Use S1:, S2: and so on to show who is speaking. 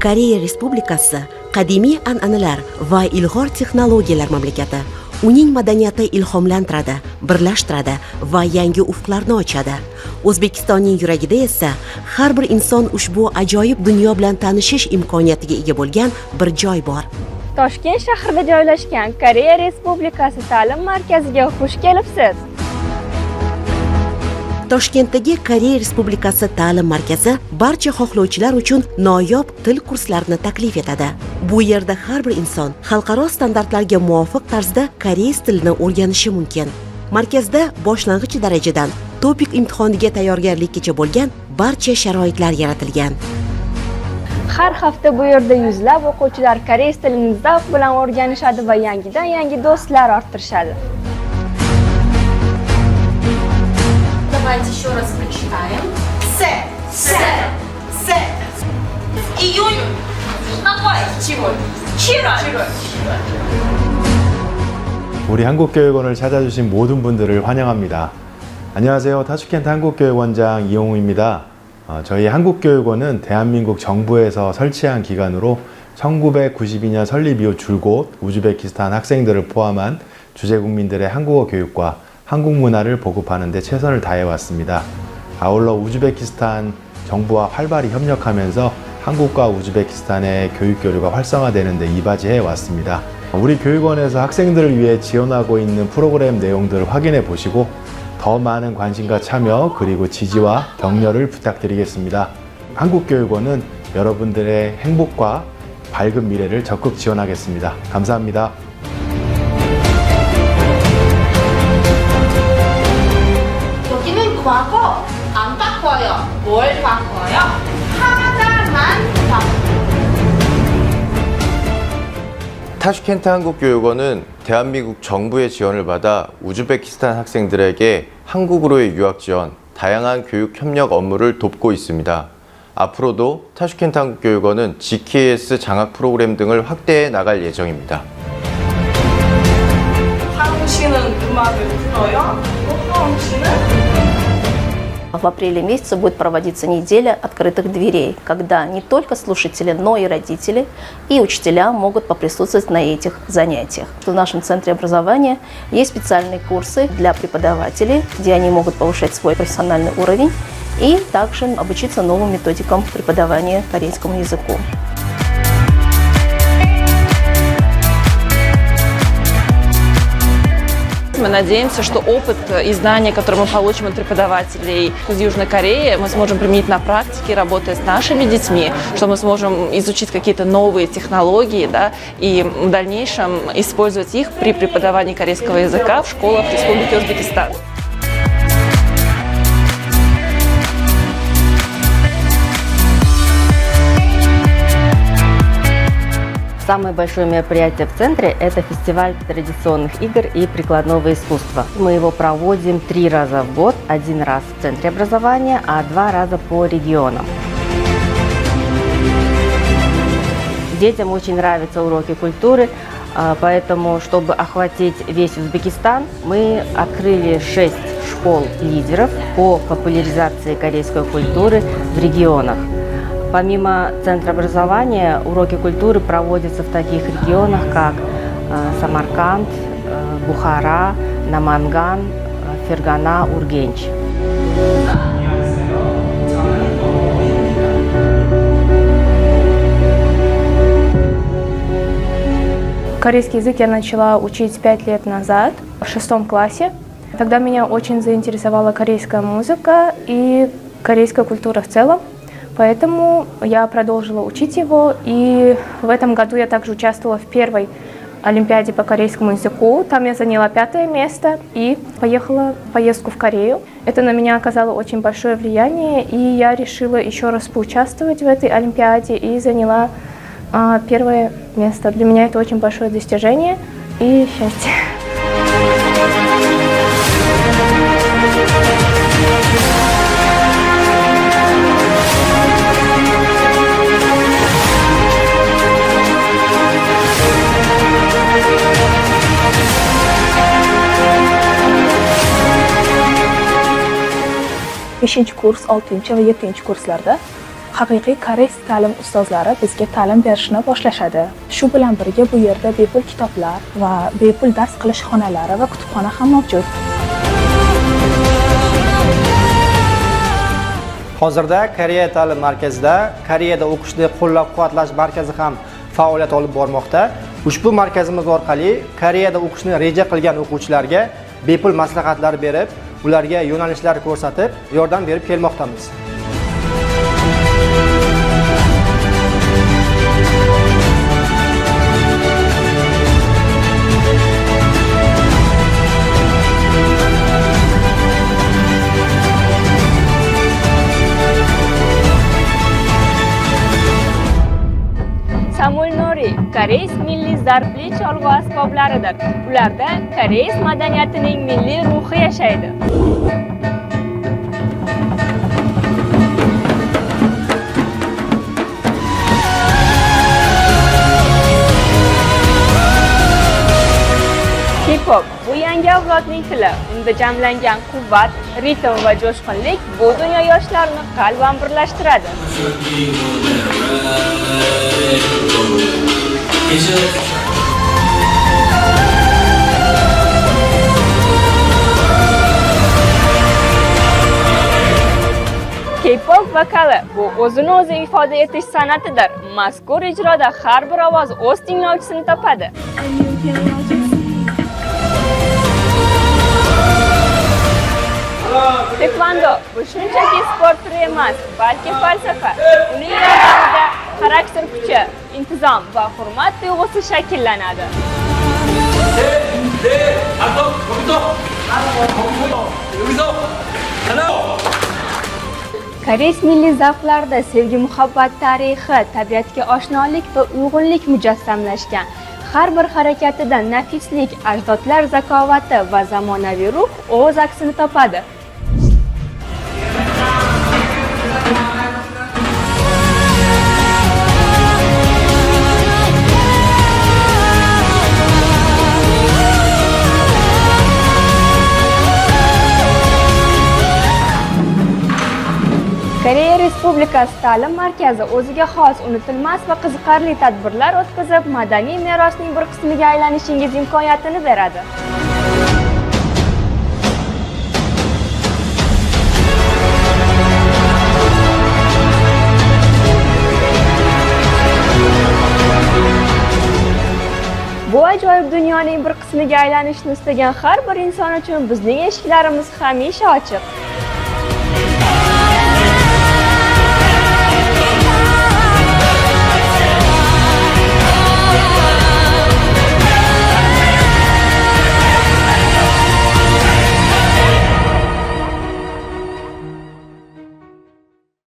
S1: Koreya Respublikasi qadimiy an'analar va ilg'or texnologiyalar mamlakati. Uning madaniyati ilhomlantiradi, birlashtiradi va yangi ufqlarni ochadi. O'zbekistonning yuragida esa har bir inson ushbu ajoyib dunyo bilan tanishish imkoniyatiga ega bo'lgan bir joy bor.
S2: Toshkent shahrida joylashgan Koreya Respublikasi ta'lim markaziga xush kelibsiz.
S1: Toshkentdagi Koreya Respublikasi ta'lim markazi barcha xohlovchilar uchun noyob til kurslarini taklif etadi. Bu yerda har bir inson xalqaro standartlarga muvofiq tarzda koreys tilini o'rganishi mumkin. Markazda boshlang'ich darajadan topik imtihoniga tayyorgarlikkacha bo'lgan barcha sharoitlar yaratilgan.
S2: Har hafta bu yerda yuzlab o'quvchilar koreys tilini zavq bilan o'rganishadi va yangi do'stlar orttirishadi.
S3: Давайте еще раз прочитаем. С. Июнь. Какой? Чего? Вчера.
S4: 우리 한국교육원을 찾아주신 모든 분들을 환영합니다. 안녕하세요. 타슈켄트 한국교육원장 이용우입니다. 저희 한국교육원은 대한민국 정부에서 설치한 기관으로 1992년 설립 이후 줄곧 우즈베키스탄 학생들을 포함한 주재국민들의 한국어 교육과 한국 문화를 보급하는 데 최선을 다해왔습니다. 아울러 우즈베키스탄 정부와 활발히 협력하면서 한국과 우즈베키스탄의 교육 교류가 활성화되는 데 이바지해 왔습니다. 우리 교육원에서 학생들을 위해 지원하고 있는 프로그램 내용들을 확인해 보시고 더 많은 관심과 참여 그리고 지지와 격려를 부탁드리겠습니다. 한국교육원은 여러분들의 행복과 밝은 미래를 적극 지원하겠습니다. 감사합니다.
S3: 여기는 과거 안 바꿔요. 뭘 바꿔요? 하나만 바꿔요.
S5: 타슈켄트 한국교육원은 대한민국 정부의 지원을 받아 우즈베키스탄 학생들에게 한국으로의 유학 지원, 다양한 교육 협력 업무를 돕고 있습니다. 앞으로도 타슈켄트 한국교육원은 GKS 장학 프로그램 등을 확대해 나갈 예정입니다.
S3: 하은 씨는 음악을 들어요? 하은 씨는?
S6: В апреле месяце будет проводиться неделя открытых дверей, когда не только слушатели, но и родители и учителя могут поприсутствовать на этих занятиях. В нашем центре образования есть специальные курсы для преподавателей, где они могут повышать свой профессиональный уровень и также обучиться новым методикам преподавания корейскому языку.
S7: Мы надеемся, что опыт и знания, которые мы получим от преподавателей из Южной Кореи, мы сможем применить на практике, работая с нашими детьми, что мы сможем изучить какие-то новые технологии, да, и в дальнейшем использовать их при преподавании корейского языка в школах Республики Узбекистан.
S8: Самое большое мероприятие в центре – это фестиваль традиционных игр и прикладного искусства. Мы его проводим 3 раза в год, 1 раз в центре образования, а 2 раза по регионам. Детям очень нравятся уроки культуры, поэтому, чтобы охватить весь Узбекистан, мы открыли 6 школ-лидеров по популяризации корейской культуры в регионах. Помимо центра образования, уроки культуры проводятся в таких регионах, как Самарканд, Бухара, Наманган, Фергана, Ургенч.
S2: Корейский язык я начала учить 5 лет назад, в 6 классе. Тогда меня очень заинтересовала корейская музыка и корейская культура в целом. Поэтому я продолжила учить его, и в этом году я также участвовала в первой олимпиаде по корейскому языку. Там я заняла 5-е место и поехала в поездку в Корею. Это на меня оказало очень большое влияние, и я решила еще раз поучаствовать в этой олимпиаде и заняла 1-е место. Для меня это очень большое достижение и счастье.
S9: Beshinchi kurs, 6-chi va 7-chi kurslarda
S2: haqiqiy koreys ta'lim ustozlari bizga ta'lim berishni boshlashadi. Shu bilan birga bu yerda bepul kitoblar va bepul dars qilish xonalari va kutubxona ham mavjud.
S9: Hozirda Koreya ta'lim markazida Koreyada o'qishni qo'llab-quvvatlash markazi ham faoliyat olib bormoqda. Ushbu markazimiz orqali Koreyada o'qishni reja qilgan o'quvchilarga bepul maslahatlar berib, ularga yo'nalishlar ko'rsatib, yordam berib kelmoqdamiz.
S10: Samul Nuri koreys milliy zarbli cholg'u asboblaridir. Ularda koreys madaniyatining milliy ruhi yashaydi. K-pop bu yangi avlodning tili. Unda jamlangan quvvat, ritm va jo'shqinlik bu dunyo yoshlarini qalban birlashtiradi. K-pop vokali bu o'zini o'zi ifoda etish san'atidir. Mazkur ijroda har bir ovoz o'z tinglovchisini topadi. Taekwondo bu shunchaki sport turi emas, balki falsafa. Uning yordamida xarakter kuchi, intizom va hurmat tuyg'usi shakllanadi. Koreys milliy zavqlarida sevgi, muhabbat tarixi, tabiatga oshnolik va uyg'unlik mujassamlashgan. Har bir harakatida nafislik, ajdodlar zakovati va zamonaviy ruh o'z aksini topadi. Koreya Respublikasi ta'lim markazi o'ziga xos, unutilmas va qiziqarli tadbirlar o'tkazib, madaniy merosning bir qismiga aylanishingiz imkoniyatini beradi. Bu ajoyib dunyoning bir qismiga aylanishni istagan har bir inson uchun bizning eshiklarimiz hamisha ochiq.